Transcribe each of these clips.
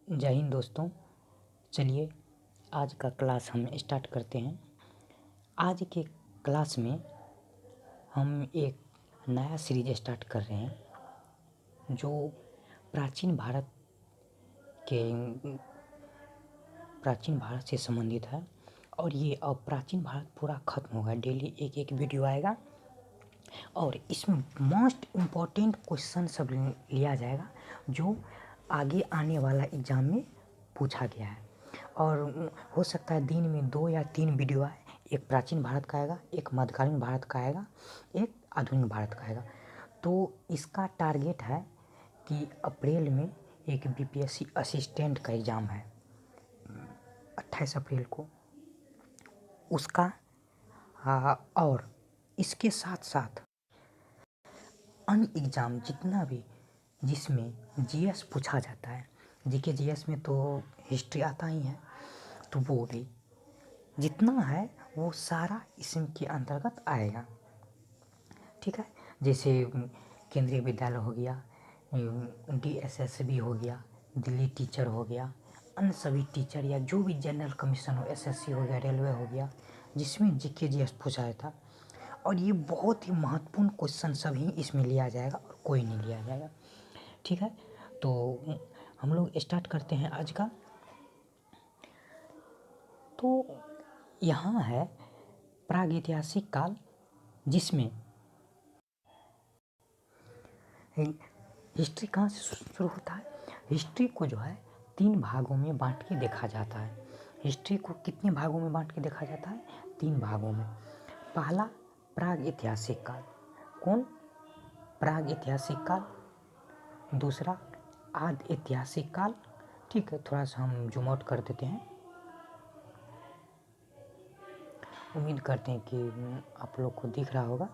जय हिंद दोस्तों। चलिए आज का क्लास हम स्टार्ट करते हैं। आज के क्लास में हम एक नया सीरीज स्टार्ट कर रहे हैं जो प्राचीन भारत से संबंधित है। और ये अब प्राचीन भारत पूरा ख़त्म होगा। डेली एक एक वीडियो आएगा और इसमें मोस्ट इम्पॉर्टेंट क्वेश्चन सब लिया जाएगा जो आगे आने वाला एग्ज़ाम में पूछा गया है। और हो सकता है दिन में 2 या 3 वीडियो आए। एक प्राचीन भारत का आएगा, एक मध्यकालीन भारत का आएगा, एक आधुनिक भारत का आएगा। तो इसका टारगेट है कि अप्रैल में एक बीपीएससी असिस्टेंट का एग्ज़ाम है 28 अप्रैल को उसका। और इसके साथ साथ अन्य एग्ज़ाम जितना भी जिसमें जीएस पूछा जाता है, जीके जीएस में तो हिस्ट्री आता ही है, तो वो भी जितना है वो सारा इसके अंतर्गत आएगा। ठीक है, जैसे केंद्रीय विद्यालय हो गया, डीएसएसबी हो गया, दिल्ली टीचर हो गया, अन्य सभी टीचर या जो भी जनरल कमीशन हो, एसएससी हो गया, रेलवे हो गया, जिसमें जीके जीएस पूछा जाता। और ये बहुत ही महत्वपूर्ण क्वेश्चन सभी इसमें लिया जाएगा और कोई नहीं लिया जाएगा। ठीक है, तो हम लोग स्टार्ट करते हैं आज का। तो यहाँ है प्रागैतिहासिक काल, जिसमें हिस्ट्री कहाँ से शुरू होता है। हिस्ट्री को जो है 3 भागों में बांट के देखा जाता है। हिस्ट्री को कितने भागों में बांट के देखा जाता है? 3 भागों में। पहला प्रागैतिहासिक काल। कौन? प्रागैतिहासिक काल। दूसरा आदि ऐतिहासिक काल। ठीक है, थोड़ा सा हम जूम आउट कर देते हैं। उम्मीद करते हैं कि आप लोग को दिख रहा होगा।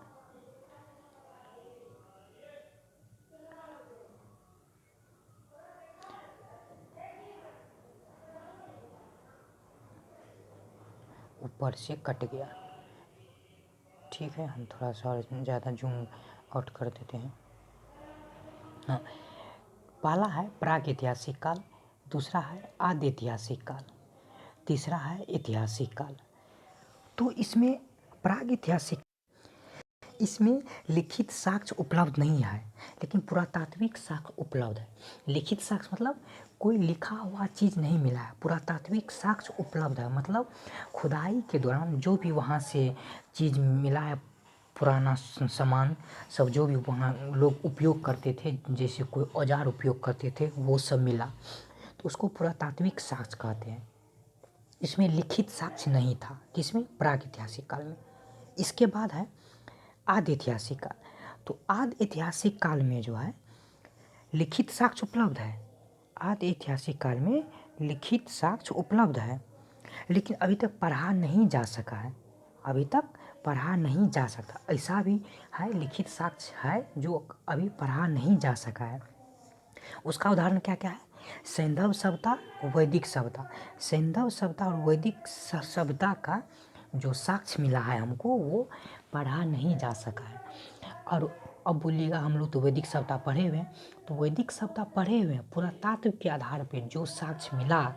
ऊपर से कट गया। ठीक है, हम थोड़ा सा और ज़्यादा जूम आउट कर देते हैं। हाँ, पहला है प्रागैतिहासिक काल, दूसरा है आदि ऐतिहासिक काल, तीसरा है ऐतिहासिक काल। तो इसमें प्रागैतिहासिक, इसमें लिखित साक्ष्य उपलब्ध नहीं है, लेकिन पुरातात्विक साक्ष्य उपलब्ध है। लिखित साक्ष्य मतलब कोई लिखा हुआ चीज़ नहीं मिला है, पुरातात्विक साक्ष्य उपलब्ध है। मतलब खुदाई के दौरान जो भी वहाँ से चीज़ मिला है, पुराना सामान सब जो भी वहाँ लोग उपयोग करते थे, जैसे कोई औजार उपयोग करते थे, वो सब मिला, तो उसको पुरातात्विक साक्ष्य कहते हैं। इसमें लिखित साक्ष्य नहीं था, किसमें? प्रागैतिहासिक काल में। इसके बाद है आदि ऐतिहासिक काल। तो आदि ऐतिहासिक काल में जो है लिखित साक्ष्य उपलब्ध है। आदि ऐतिहासिक काल में लिखित साक्ष्य उपलब्ध है, लेकिन अभी तक पढ़ा नहीं जा सका है। अभी तक पढ़ा नहीं जा सकता, ऐसा भी है, लिखित साक्ष्य है जो अभी पढ़ा नहीं जा सका है। उसका उदाहरण क्या क्या है? सैंधव सभ्यता, वैदिक सभ्यता। सैंधव सभ्यता और वैदिक सभ्यता का जो साक्ष्य मिला है हमको, वो पढ़ा नहीं जा सका है। और अब बोलिएगा हम लोग तो वैदिक सभ्यता पढ़े हुए हैं, तो वैदिक सभ्यता पढ़े हुए हैं, पुरातत्व के आधार पे जो साक्ष्य मिला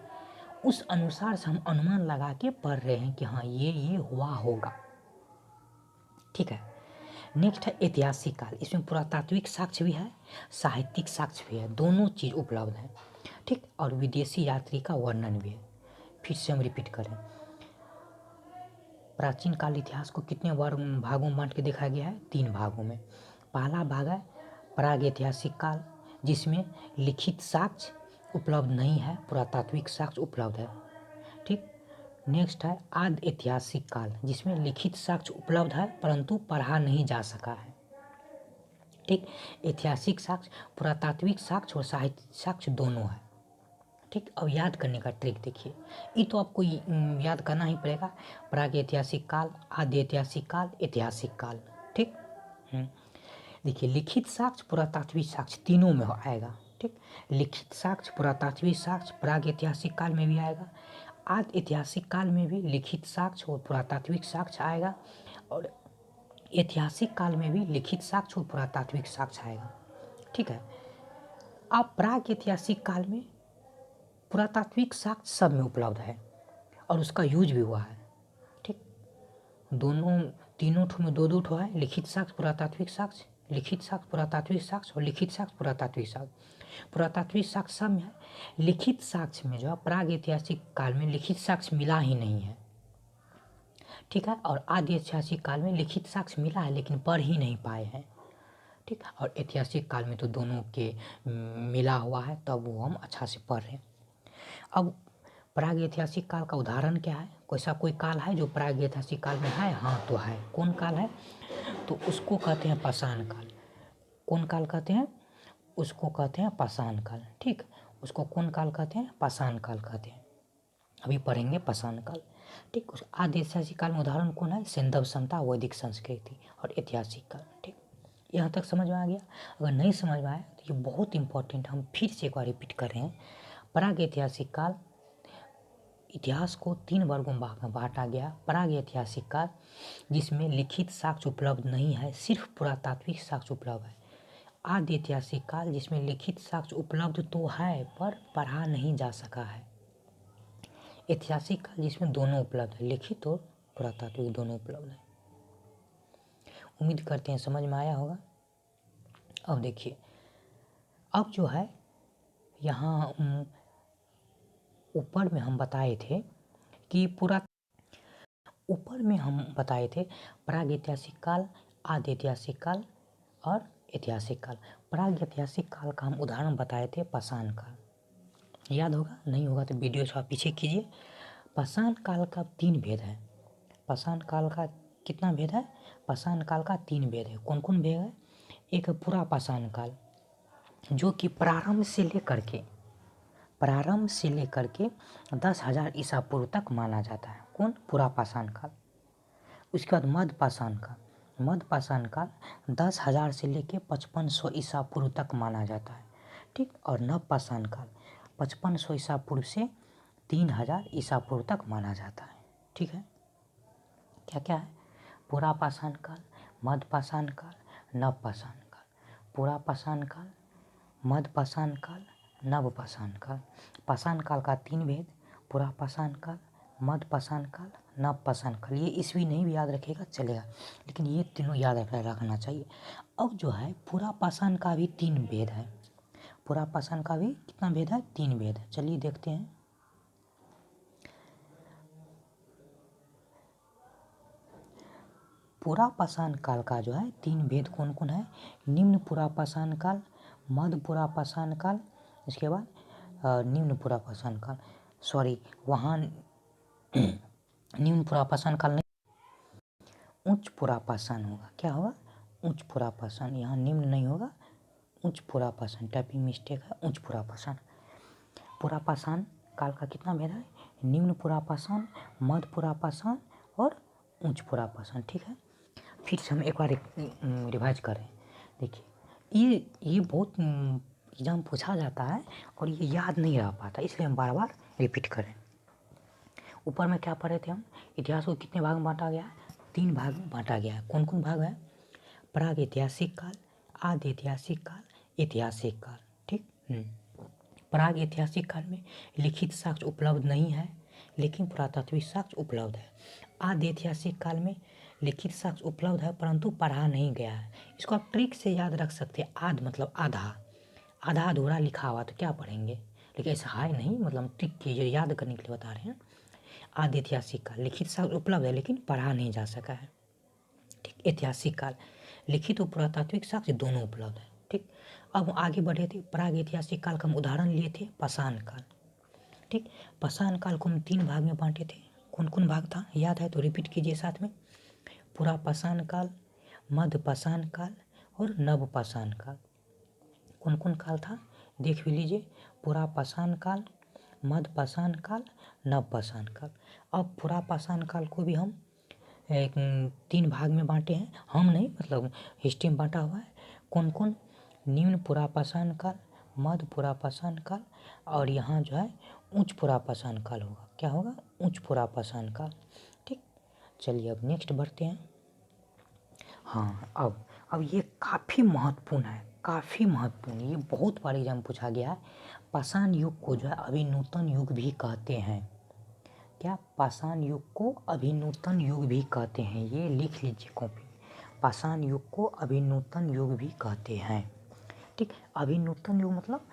उस अनुसार से हम अनुमान लगा के पढ़ रहे हैं कि हाँ ये हुआ होगा। ठीक है, नेक्स्ट है ऐतिहासिक काल। इसमें पुरातात्विक साक्ष्य भी है, साहित्यिक साक्ष्य भी है, दोनों चीज़ उपलब्ध है। ठीक, और विदेशी यात्री का वर्णन भी है। फिर से हम रिपीट करें, प्राचीन काल इतिहास को कितने भागों में बांट के देखा गया है? 3 भागों में। पहला भाग है प्रागैतिहासिक काल, जिसमें लिखित साक्ष्य उपलब्ध नहीं है, पुरातात्विक साक्ष्य उपलब्ध है। ठीक, नेक्स्ट है आदि ऐतिहासिक काल, जिसमें लिखित साक्ष्य उपलब्ध है परंतु पढ़ा नहीं जा सका है। ठीक, ऐतिहासिक साक्ष्य, पुरातात्विक साक्ष्य और साहित्यिक साक्ष्य दोनों है। ठीक, अब याद करने का ट्रिक देखिए, ये तो आपको याद करना ही पड़ेगा। प्रागैतिहासिक काल, आदि ऐतिहासिक काल, ऐतिहासिक काल। ठीक, देखिए लिखित साक्ष्य, पुरातात्विक साक्ष्य तीनों में आएगा। ठीक, लिखित साक्ष्य, पुरातात्विक साक्ष्य प्रागैतिहासिक काल में भी आएगा, आदि ऐतिहासिक काल में भी लिखित साक्ष्य और पुरातात्विक साक्ष्य आएगा, और ऐतिहासिक काल में भी लिखित साक्ष्य और पुरातात्विक साक्ष्य आएगा। ठीक है, अब प्रागैतिहासिक काल में पुरातात्विक साक्ष्य सब में उपलब्ध है और उसका यूज भी हुआ है। ठीक, दोनों तीनों ठो में दो दो ठो है, लिखित साक्ष्य पुरातात्विक साक्ष्य, लिखित साक्ष्य पुरातात्विक साक्ष्य और लिखित साक्ष्य पुरातात्विक साक्ष्य। पुरातात्विक साक्ष्य सब में है, लिखित साक्ष्य में जो है प्राग ऐतिहासिक काल में लिखित साक्ष्य मिला ही नहीं है। ठीक है, और आदि ऐतिहासिक काल में लिखित साक्ष्य मिला है लेकिन पढ़ ही नहीं पाए हैं। ठीक, और ऐतिहासिक काल में तो दोनों के मिला हुआ है, तब वो हम अच्छा से पढ़ रहे हैं। अब प्राग ऐतिहासिक काल का उदाहरण क्या है? ऐसा कोई काल है जो प्राग ऐतिहासिक काल में है? हाँ, तो है। कौन काल है? तो उसको कहते हैं पाषाण काल। कौन काल कहते हैं? उसको कहते हैं पाषाण काल। ठीक, उसको कौन काल कहते हैं? पाषाण काल कहते हैं। अभी पढ़ेंगे पाषाण काल। ठीक, उस आदि ऐतिहासिक काल में उदाहरण कौन है? सैंधव सभ्यता, वैदिक संस्कृति और ऐतिहासिक काल। ठीक, यहाँ तक समझ में आ गया? अगर नहीं समझ में आया तो ये बहुत इंपॉर्टेंट, हम फिर से एक बार रिपीट कर रहे हैं। प्राग ऐतिहासिक काल, इतिहास को 3 वर्गों में बांटा गया। प्राग ऐतिहासिक काल जिसमें लिखित साक्ष्य उपलब्ध नहीं है, सिर्फ पुरातात्विक साक्ष्य उपलब्ध है। आदि ऐतिहासिक काल जिसमें लिखित साक्ष्य उपलब्ध तो है पर पढ़ा नहीं जा सका है। ऐतिहासिक काल जिसमें दोनों उपलब्ध है, लिखित और पुरातात्विक दोनों उपलब्ध है। उम्मीद करते हैं समझ में आया होगा। अब देखिए, अब जो है यहाँ ऊपर में हम बताए थे कि प्राग ऐतिहासिक काल, आदि ऐतिहासिक काल और ऐतिहासिक काल। प्राग ऐतिहासिक काल का हम उदाहरण बताए थे पाषाण काल। याद होगा? नहीं होगा तो वीडियो थोड़ा पीछे कीजिए। पाषाण काल का 3 भेद है। पाषाण काल का कितना भेद है? पाषाण काल का 3 भेद है। कौन कौन भेद है? एक है पूरा पाषाण काल, जो कि प्रारंभ से लेकर के 10,000 ईसा पूर्व तक माना जाता है। कौन? पूरा पाषाण काल। उसके बाद मध्य पाषाण काल। मध्य पाषाण काल 10,000 से लेकर 5500 ईसा पूर्व तक माना जाता है। ठीक, और नव पाषाण काल 5500 ईसा पूर्व से 3000 ईसा पूर्व तक माना जाता है। ठीक है, क्या क्या है? पूरा पाषाण काल, मध्य पाषाण काल, नव पाषाण काल। पूरा पाषाण काल, मध्य पाषाण काल, नव पाषाण काल। पाषाण काल का 3 भेद, पूरा पाषाण काल, मध्य पाषाण काल, नव पाषाण काल। ये ईस्वी नहीं भी याद रखेगा चलेगा, लेकिन ये तीनों याद रखना चाहिए। अब जो है पूरा पाषाण का भी 3 भेद है। पूरा पाषाण का भी कितना भेद है? 3 भेद है। चलिए देखते हैं। पूरा पाषाण काल का जो है 3 भेद कौन कौन है? निम्न पूरा पाषाण काल, मध्य पूरा पाषाण काल, इसके बाद निम्न पूरा पाषाण काल। सॉरी, वहाँ निम्न पूरा पाषाण काल नहीं, उच्च पूरा पाषाण होगा। क्या होगा? उच्च पूरा पाषाण। यहाँ निम्न नहीं होगा, उच्च पूरा पाषाण। टाइपिंग मिस्टेक है, उच्च पूरा पाषाण। पूरा पाषाण काल का कितना भेद है? निम्न पूरा पाषाण, मध्य पूरा पाषाण और उच्च पूरा पाषाण। ठीक है, फिर से हम एक बार रिवाइज करें। देखिए, ये बहुत एग्जाम पूछा जाता है और ये याद नहीं रह पाता, इसलिए हम बार बार रिपीट करें। ऊपर में क्या पढ़े थे हम? इतिहास को कितने भाग में बांटा गया है? 3 भाग में बांटा गया है। कौन कौन भाग है? प्राग ऐतिहासिक काल, आदि ऐतिहासिक काल, ऐतिहासिक काल। ठीक, प्राग ऐतिहासिक काल में लिखित साक्ष्य उपलब्ध नहीं है लेकिन पुरातात्विक साक्ष्य उपलब्ध है। आदि ऐतिहासिक काल में लिखित साक्ष्य उपलब्ध है परंतु पढ़ा नहीं गया है। इसको आप ट्रिक से याद रख सकते हैं। आध मतलब आधा, आधा अधूरा लिखा हुआ तो क्या पढ़ेंगे, लेकिन ऐसा है नहीं, मतलब ट्रिक की याद करने के लिए बता रहे हैं। आदि ऐतिहासिक काल लिखित साक्ष्य उपलब्ध है लेकिन पढ़ा नहीं जा सका है। ठीक, ऐतिहासिक काल लिखित और पुरातात्विक साक्ष्य दोनों उपलब्ध है। ठीक, अब आगे बढ़े थे। प्राग ऐतिहासिक काल का हम उदाहरण लिए थे पाषाण काल। ठीक, पाषाण काल को हम 3 भाग में बांटे थे। कौन कौन भाग था? याद है तो रिपीट कीजिए साथ में। पूरा पाषाण काल, मध्य पाषाण काल और नव पाषाण काल। कौन कौन काल था? देख भी लीजिए। पूरा पाषाण काल, मध्य पाषाण काल, नव पाषाण काल। अब पूरा पाषाण काल को भी हम 3 भाग में बांटे हैं। हम नहीं, मतलब हिस्ट्री में बांटा हुआ है। कौन कौन? निम्न पूरा पाषाण काल, मध्य पूरा पाषाण काल और यहाँ जो है उच्च पूरा पाषाण काल होगा। क्या होगा? उच्च पूरा पाषाण काल। ठीक, चलिए अब नेक्स्ट बढ़ते हैं। हाँ, अब ये काफ़ी महत्वपूर्ण है, काफ़ी महत्वपूर्ण। ये बहुत बार एग्जाम पूछा गया है। पाषाण युग को जो है अभिनूतन युग भी कहते हैं। क्या? पाषाण युग को अभिनूतन युग भी कहते हैं। ये लिख लीजिए कॉपी। पाषाण युग को अभिनूतन युग भी कहते हैं। ठीक, अभिनूतन युग मतलब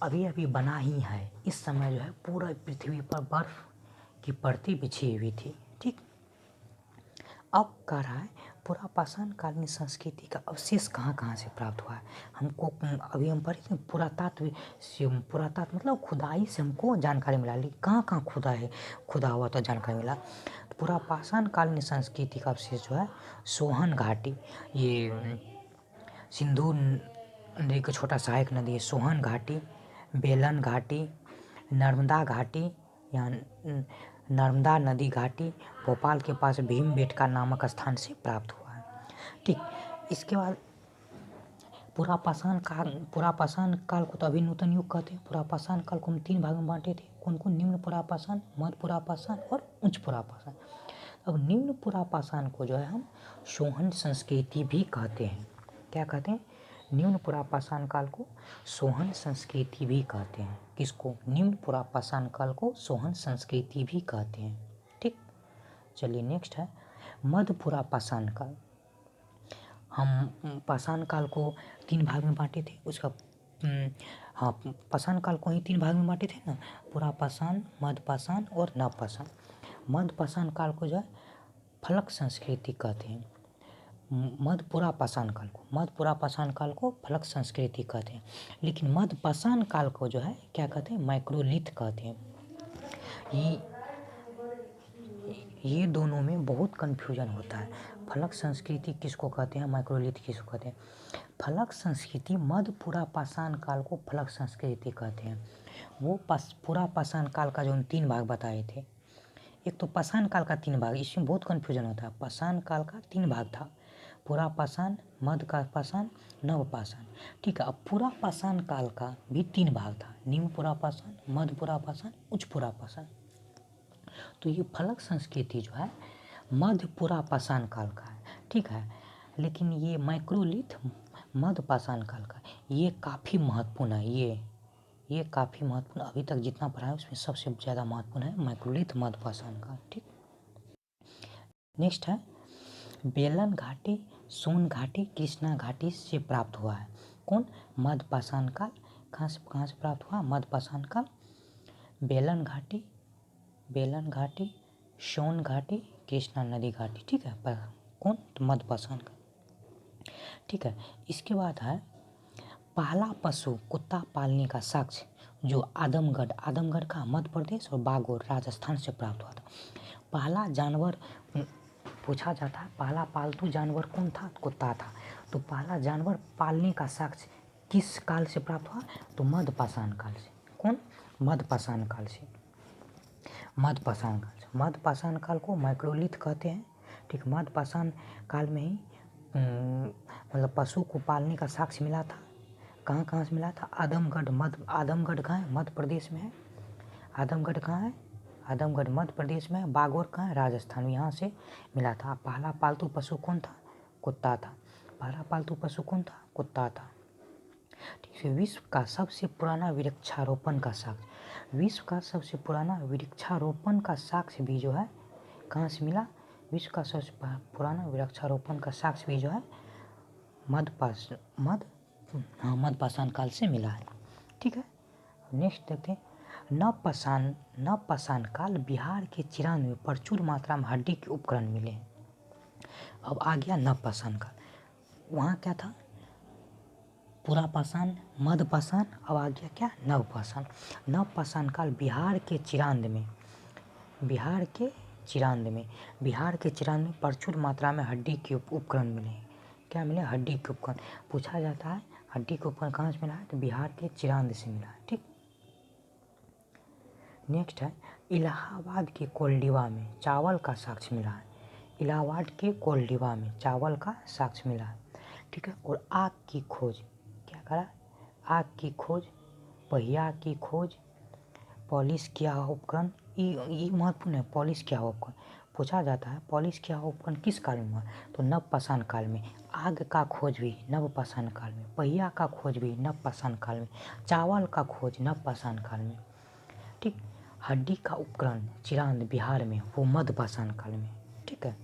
अभी अभी बना ही है। इस समय जो है पूरा पृथ्वी पर बर्फ की परतें बिछी हुई थी। ठीक, अब कह रहा है पूरा पाषाण कालीन संस्कृति का अवशेष कहाँ कहाँ से प्राप्त हुआ है। हमको अभी हम पढ़े थे पुरातत्व से, पुरातत्व मतलब खुदाई से हमको जानकारी मिला। लेकिन कहाँ कहाँ खुदा हुआ तो जानकारी मिला। तो पूरा पाषाण कालीन संस्कृति का अवशेष जो है सोहन घाटी, ये सिंधु नदी का छोटा सहायक नदी है, सोहन घाटी, बेलन घाटी, नर्मदा घाटी या नर्मदा नदी घाटी, भोपाल के पास भीमबेटका नामक स्थान से प्राप्त हुआ है। ठीक, इसके बाद पूरा पाषाण काल को तो अभिनूतन युग कहते हैं। पूरा पाषाण काल को हम 3 भाग में बांटे थे। कौन कौन? निम्न पुरा पाषाण, मध्य पुरा पाषाण और उच्च पुरा पाषाण। अब निम्न पुरा पाषाण को जो है हम सोहन संस्कृति भी कहते हैं। क्या कहते हैं? निम्न पुरा पाषाण काल को सोहन संस्कृति भी कहते हैं। किसको? निम्न पुरा पाषाण काल को सोहन संस्कृति भी कहते हैं। ठीक, चलिए नेक्स्ट है मध्य पुरा पाषाण काल। हम पाषाण काल को 3 भाग में बांटे थे। उसका हाँ, पाषाण काल को ही 3 भाग में बांटे थे ना, पुरा पाषाण, मध्य पाषाण और नव पाषाण। मध्य पाषाण काल को जो है फलक संस्कृति कहते हैं। मध्य पुरा पाषाण काल को फलक संस्कृति कहते हैं। लेकिन मध्य पाषाण काल को जो है क्या कहते हैं? माइक्रोलिथ कहते हैं। ये दोनों में बहुत कन्फ्यूजन होता है। फलक संस्कृति किसको कहते हैं, माइक्रोलिथ किसको कहते हैं? फलक संस्कृति मध्य पुरा पाषाण काल को फलक संस्कृति कहते हैं। वो पुरा पाषाण काल का जो हम 3 भाग बताए थे, एक तो पाषाण काल का 3 भाग, इसमें बहुत कन्फ्यूजन होता है। पाषाण काल का 3 भाग था, पुरा पाषाण, मध्य का पाषाण, नव पाषाण। ठीक है, अब पुरा पाषाण काल का भी 3 भाग था, निम्न पुरा पाषाण, मध्य पुरा पाषाण, उच्च पुरा पाषाण। तो ये फलक संस्कृति जो है मध्य पुरा पाषाण काल का है। ठीक है, लेकिन ये माइक्रोलिथ मध्य पाषाण काल का, ये काफ़ी महत्वपूर्ण है। ये काफ़ी महत्वपूर्ण, अभी तक जितना पढ़ा है उसमें सबसे ज़्यादा महत्वपूर्ण है माइक्रोलिथ मध्य पाषाण काल। ठीक, नेक्स्ट है बेलन घाटी, सोन घाटी, कृष्णा घाटी से प्राप्त हुआ है। कौन? मध्य पाषाण काल। कहाँ से प्राप्त हुआ? मध्य पाषाण काल। बेलन घाटी, सोन घाटी, कृष्णा नदी घाटी। ठीक है, कौन? तो मध्य पाषाण काल। ठीक है, इसके बाद है पहला पशु कुत्ता पालने का साक्ष्य जो आदमगढ़ का मध्य प्रदेश और बागोर राजस्थान से प्राप्त हुआ था। पहला जानवर पूछा जाता है, पहला पालतू जानवर कौन था? कुत्ता था। तो पहला जानवर पालने का साक्ष्य किस काल से प्राप्त हुआ? तो मध्य पाषाण काल से। कौन? मध्य पाषाण काल से। मध्य पाषाण काल को माइक्रोलिथ कहते हैं। ठीक, मध्य पाषाण काल में ही मतलब पशु को पालने का साक्ष्य मिला था। कहाँ से मिला था? आदमगढ़ कहाँ है? मध्य प्रदेश में है। आदमगढ़ कहाँ है? आदमगढ़ मध्य प्रदेश में है। बागोर कहाँ है? राजस्थान में। यहाँ से मिला था। पहला पालतू पशु कौन था? कुत्ता था। पहला पालतू पशु कौन था? कुत्ता था। ठीक है, विश्व का सबसे पुराना वृक्षारोपण का साक्ष्य भी जो है कहाँ से मिला? विश्व का सबसे पुराना वृक्षारोपण का साक्ष्य भी जो है मध्य पाषाण काल से मिला है। ठीक है, नेक्स्ट देखते हैं नव पाषाण काल। बिहार के चिरांद में प्रचुर मात्रा में हड्डी के उपकरण मिले हैं। अब आ गया नव पाषाण काल। वहाँ क्या था? पुरा पाषाण, मध्य पाषाण, अब आ गया क्या? नव पाषाण। नव पाषाण काल बिहार के चिरांद में प्रचुर मात्रा में हड्डी के उपकरण मिले हैं। क्या मिले? हड्डी के उपकरण। पूछा जाता है हड्डी के उपकरण कहाँ से मिला है? तो बिहार के चिरांद से मिला है। ठीक, नेक्स्ट है इलाहाबाद के कोल्डिवा में चावल का साक्ष्य मिला है। इलाहाबाद के कोल्डिवा में चावल का साक्ष्य मिला है। ठीक है, और आग की खोज क्या करा? आग की खोज, पहिया की खोज, पॉलिश किया हुआ उपकरण, ये महत्वपूर्ण है। पॉलिश किया हुआ उपकरण पूछा जाता है पॉलिश किया हुआ उपकरण किस काल में हुआ, तो नवपाषाण काल में। आग का खोज भी नवपाषाण काल में, पहिया का खोज भी नवपाषाण काल में, चावल का खोज नवपाषाण काल में। ठीक, हड्डी का उपकरण चिरांद बिहार में, वो मध्यपाषाण काल में। ठीक है,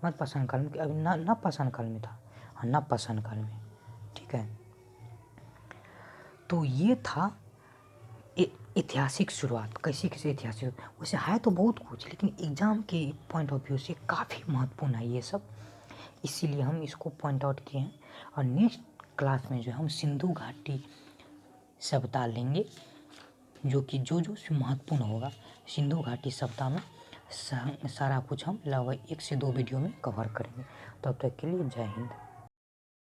मध्यपाषाण काल में, अभी नवपाषाण काल में था, हाँ नवपाषाण काल में। ठीक है, तो ये था ऐतिहासिक शुरुआत, कैसी कैसी ऐतिहासिक, वैसे है तो बहुत कुछ, लेकिन एग्ज़ाम के पॉइंट ऑफ व्यू से काफ़ी महत्वपूर्ण है ये सब, इसीलिए हम इसको पॉइंट आउट किए हैं। और नेक्स्ट क्लास में जो है हम सिंधु घाटी सभ्यता लेंगे, जो कि जो महत्वपूर्ण होगा सिंधु घाटी सभ्यता में सारा कुछ हम लगभग 1 से 2 वीडियो में कवर करेंगे। तब तक के लिए जय हिंद।